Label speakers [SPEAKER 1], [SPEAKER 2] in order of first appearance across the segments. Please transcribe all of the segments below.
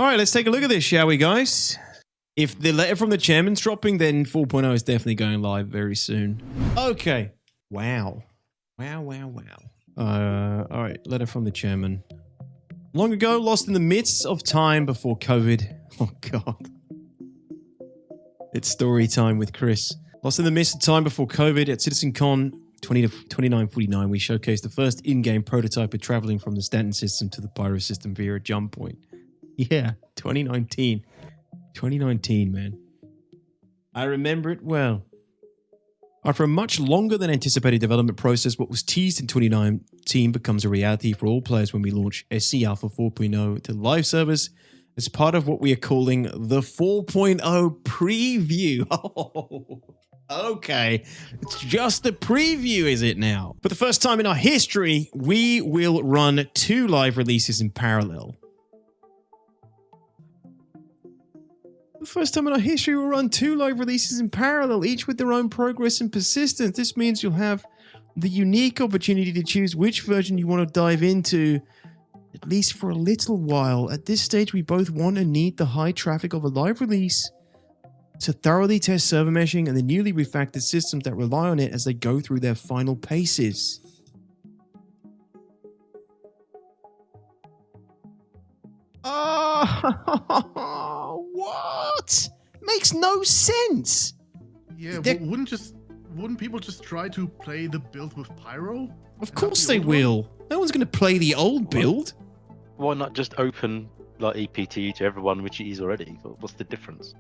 [SPEAKER 1] All right, let's take a look at this, shall we, guys? If the letter from the chairman's dropping, then 4.0 is definitely going live very soon. Okay. Wow. Wow. All right, letter from the chairman. Long ago, lost in the midst of time before COVID. Oh, God. It's story time with Chris. Lost in the midst of time before COVID at CitizenCon 2949, we showcased the first in-game prototype of traveling from the Stanton system to the Pyro system via a jump point. Yeah, 2019. 2019, man. I remember it well. After a much longer than anticipated development process, what was teased in 2019 becomes a reality for all players when we launch SC Alpha 4.0 to live servers as part of what we are calling the 4.0 preview. Oh, okay. It's just a preview, is it now? For the first time in our history, we will run 2 live releases in parallel. The first time in our history, we'll run 2 live releases in parallel, each with their own progress and persistence. This means you'll have the unique opportunity to choose which version you want to dive into, at least for a little while. At this stage, we both want and need the high traffic of a live release to thoroughly test server meshing and the newly refactored systems that rely on it as they go through their final paces. Oh, what? Makes no sense.
[SPEAKER 2] Yeah, wouldn't people just try to play the build with Pyro?
[SPEAKER 1] Of course they will. No one's going to play the old build.
[SPEAKER 3] Why not just open like EPT to everyone, which it is already? What's the difference?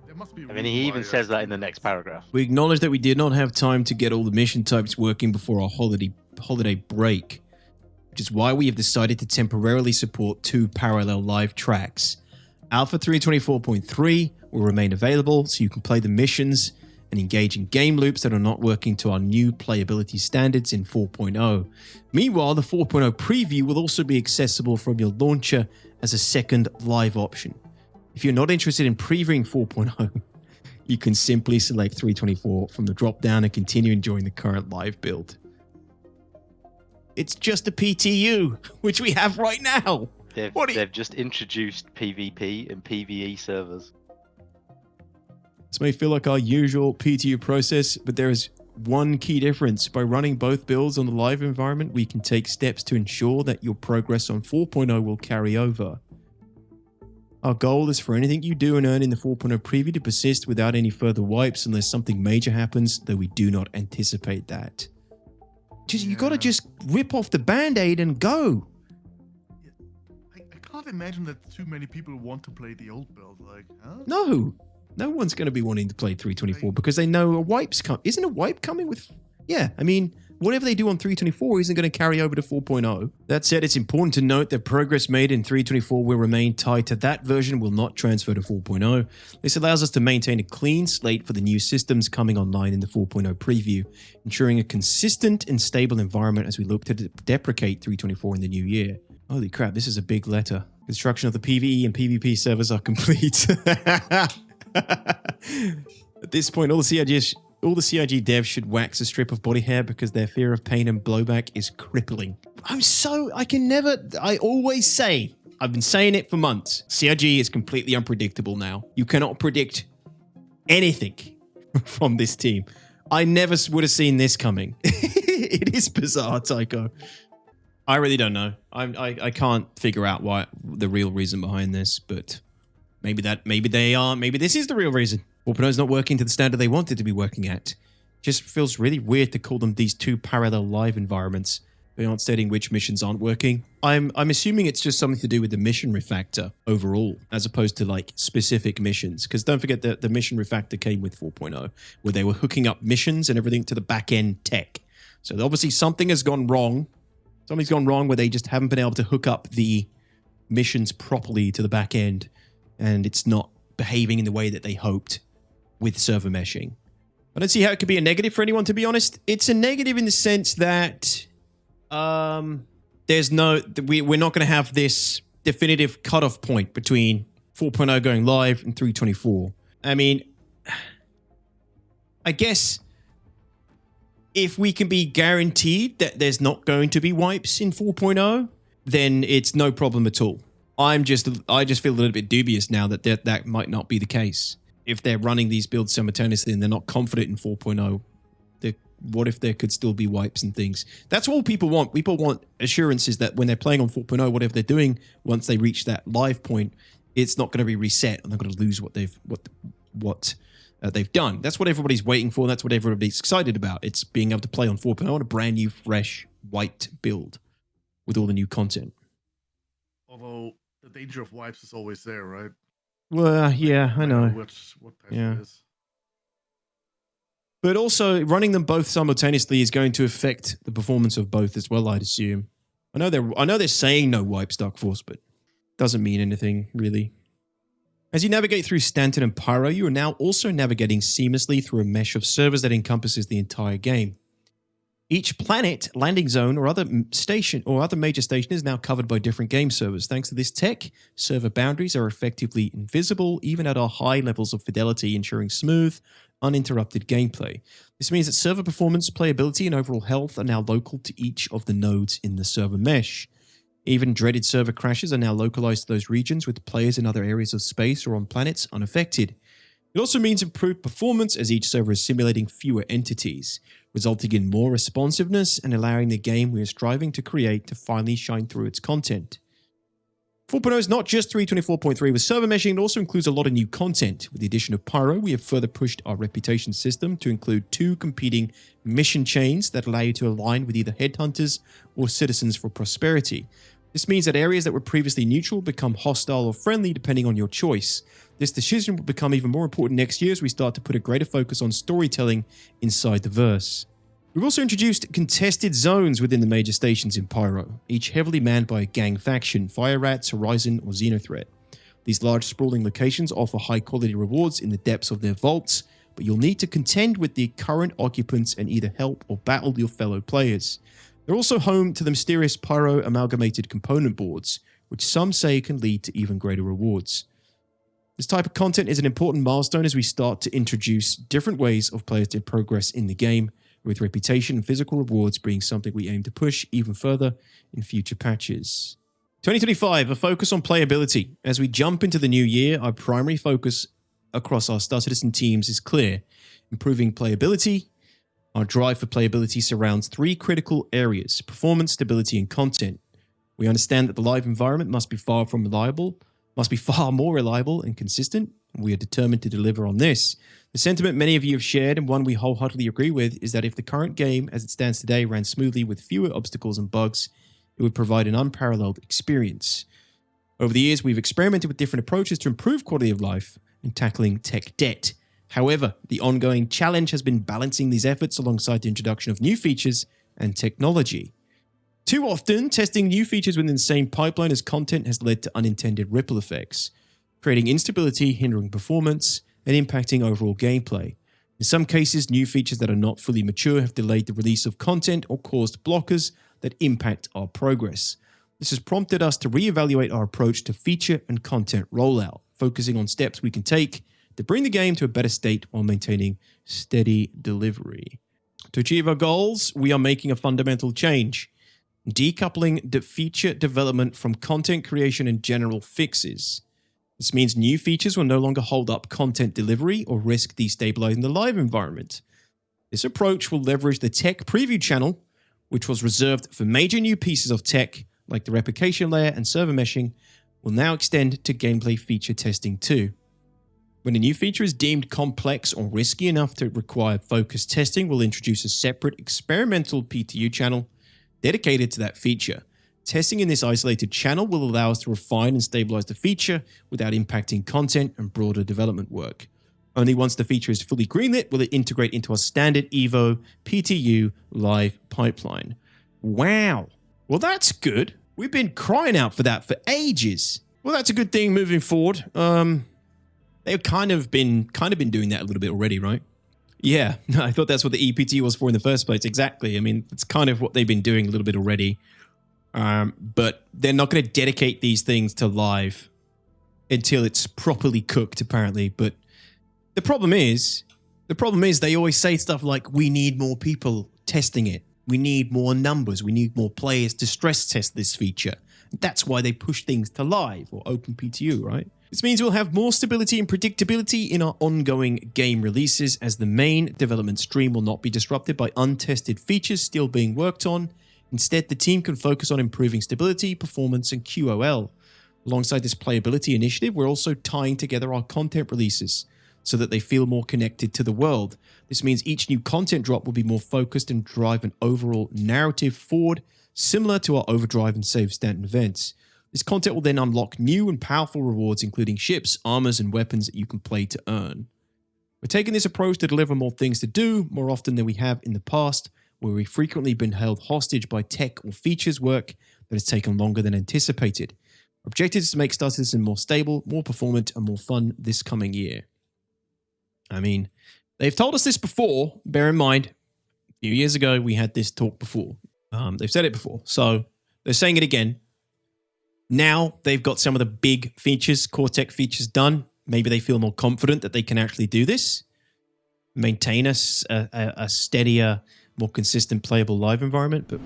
[SPEAKER 2] There must be.
[SPEAKER 3] I mean, he even says that in the next paragraph.
[SPEAKER 1] We acknowledge that we did not have time to get all the mission types working before our holiday break, which is why we have decided to temporarily support 2 parallel live tracks. Alpha 324.3 will remain available so you can play the missions and engage in game loops that are not working to our new playability standards in 4.0. Meanwhile, the 4.0 preview will also be accessible from your launcher as a second live option. If you're not interested in previewing 4.0, you can simply select 324 from the drop-down and continue enjoying the current live build. It's just a PTU, which we have right now.
[SPEAKER 3] They've just introduced PvP and PvE servers.
[SPEAKER 1] This may feel like our usual PTU process, but there is one key difference. By running both builds on the live environment, we can take steps to ensure that your progress on 4.0 will carry over. Our goal is for anything you do and earn in the 4.0 preview to persist without any further wipes unless something major happens, though we do not anticipate that. You gotta just rip off the band-aid and go.
[SPEAKER 2] I can't imagine that too many people want to play the old build. Like, huh?
[SPEAKER 1] No one's gonna be wanting to play 324 because they know a wipe's coming. Isn't a wipe coming with... Yeah, I mean, whatever they do on 324 isn't going to carry over to 4.0. That said, it's important to note that progress made in 324 will remain tied to that version, will not transfer to 4.0. This allows us to maintain a clean slate for the new systems coming online in the 4.0 preview, ensuring a consistent and stable environment as we look to deprecate 324 in the new year. Holy crap, this is a big letter. Construction of the PvE and PvP servers are complete. At this point, all the CIG devs should wax a strip of body hair because their fear of pain and blowback is crippling. I always say, I've been saying it for months, CIG is completely unpredictable now. You cannot predict anything from this team. I never would have seen this coming. It is bizarre, Tycho. I really don't know. I can't figure out the real reason behind this, but maybe this is the real reason. 4.0 is not working to the standard they want it to be working at. Just feels really weird to call them these 2 parallel live environments. They aren't stating which missions aren't working. I'm assuming it's just something to do with the mission refactor overall, as opposed to like specific missions. Because don't forget that the mission refactor came with 4.0, where they were hooking up missions and everything to the back-end tech. So obviously something has gone wrong. Something's gone wrong where they just haven't been able to hook up the missions properly to the back end, and it's not behaving in the way that they hoped with server meshing. I don't see how it could be a negative for anyone, to be honest. It's a negative in the sense that we're not going to have this definitive cutoff point between 4.0 going live and 324. I mean, I guess If we can be guaranteed that there's not going to be wipes in 4.0, then it's no problem at all. I just feel a little bit dubious now that that might not be the case. If they're running these builds simultaneously and they're not confident in 4.0, what if there could still be wipes and things? That's all people want. People want assurances that when they're playing on 4.0, whatever they're doing, once they reach that live point, it's not going to be reset and they're going to lose what they've done. That's what everybody's waiting for. That's what everybody's excited about. It's being able to play on 4.0 on a brand new, fresh, wiped build with all the new content.
[SPEAKER 2] Although the danger of wipes is always there, right?
[SPEAKER 1] Well, yeah, I know.
[SPEAKER 2] What patch it is.
[SPEAKER 1] But also, running them both simultaneously is going to affect the performance of both as well, I'd assume. I know they're saying no wipes, Dark Force, but doesn't mean anything, really. As you navigate through Stanton and Pyro, you are now also navigating seamlessly through a mesh of servers that encompasses the entire game. Each planet, landing zone, or other major station is now covered by different game servers. Thanks to this tech, server boundaries are effectively invisible, even at our high levels of fidelity, ensuring smooth, uninterrupted gameplay. This means that server performance, playability, and overall health are now local to each of the nodes in the server mesh. Even dreaded server crashes are now localized to those regions, with players in other areas of space or on planets unaffected. It also means improved performance as each server is simulating fewer entities, resulting in more responsiveness and allowing the game we are striving to create to finally shine through its content. 4.0 is not just 324.3 with server meshing, it also includes a lot of new content. With the addition of Pyro, we have further pushed our reputation system to include 2 competing mission chains that allow you to align with either headhunters or citizens for prosperity. This means that areas that were previously neutral become hostile or friendly depending on your choice. This decision will become even more important next year as we start to put a greater focus on storytelling inside the verse. We've also introduced contested zones within the major stations in Pyro, each heavily manned by a gang faction, Fire Rats, Horizon, or Xenothreat. These large sprawling locations offer high quality rewards in the depths of their vaults, but you'll need to contend with the current occupants and either help or battle your fellow players. They're also home to the mysterious Pyro amalgamated component boards, which some say can lead to even greater rewards. This type of content is an important milestone as we start to introduce different ways of players to progress in the game, with reputation and physical rewards being something we aim to push even further in future patches. 2025, a focus on playability. As we jump into the new year, our primary focus across our Star Citizen teams is clear: improving playability. Our drive for playability surrounds 3 critical areas: performance, stability, and content. We understand that the live environment must be far more reliable and consistent, and we are determined to deliver on this. The sentiment many of you have shared, and one we wholeheartedly agree with, is that if the current game as it stands today ran smoothly with fewer obstacles and bugs, it would provide an unparalleled experience. Over the years, we've experimented with different approaches to improve quality of life and tackling tech debt. However, the ongoing challenge has been balancing these efforts alongside the introduction of new features and technology. Too often, testing new features within the same pipeline as content has led to unintended ripple effects, creating instability, hindering performance, and impacting overall gameplay. In some cases, new features that are not fully mature have delayed the release of content or caused blockers that impact our progress. This has prompted us to reevaluate our approach to feature and content rollout, focusing on steps we can take to bring the game to a better state while maintaining steady delivery. To achieve our goals, we are making a fundamental change, decoupling the feature development from content creation and general fixes. This means new features will no longer hold up content delivery or risk destabilizing the live environment. This approach will leverage the tech preview channel, which was reserved for major new pieces of tech like the replication layer and server meshing, will now extend to gameplay feature testing too. When a new feature is deemed complex or risky enough to require focused testing, we'll introduce a separate experimental PTU channel dedicated to that feature. Testing in this isolated channel will allow us to refine and stabilize the feature without impacting content and broader development work. Only once the feature is fully greenlit will it integrate into our standard Evo PTU live pipeline. Wow. Well, that's good. We've been crying out for that for ages. Well, that's a good thing moving forward. They've kind of been doing that a little bit already, right? Yeah, I thought that's what the EPT was for in the first place. Exactly. I mean, it's kind of what they've been doing a little bit already. But they're not going to dedicate these things to live until it's properly cooked, apparently. But the problem is they always say stuff like, we need more people testing it. We need more numbers. We need more players to stress test this feature. That's why they push things to live or open PTU, right? This means we'll have more stability and predictability in our ongoing game releases, as the main development stream will not be disrupted by untested features still being worked on. Instead, the team can focus on improving stability, performance, and QOL. Alongside this playability initiative, we're also tying together our content releases so that they feel more connected to the world. This means each new content drop will be more focused and drive an overall narrative forward, similar to our Overdrive and Save Stanton events. This content will then unlock new and powerful rewards, including ships, armors, and weapons that you can play to earn. We're taking this approach to deliver more things to do more often than we have in the past, where we've frequently been held hostage by tech or features work that has taken longer than anticipated. Our objective is to make Star Citizen more stable, more performant, and more fun this coming year. I mean, they've told us this before. Bear in mind, a few years ago, we had this talk before. They've said it before. So they're saying it again. Now they've got some of the big features, core tech features done. Maybe they feel more confident that they can actually do this. Maintain a steadier, more consistent playable live environment. But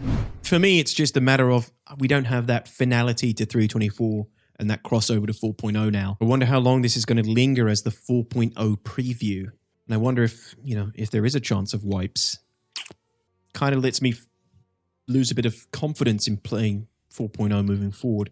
[SPEAKER 1] for me, it's just a matter of we don't have that finality to 324 and that crossover to 4.0 now. I wonder how long this is going to linger as the 4.0 preview. And I wonder if, if there is a chance of wipes. Kind of lets me lose a bit of confidence in playing 4.0 moving forward.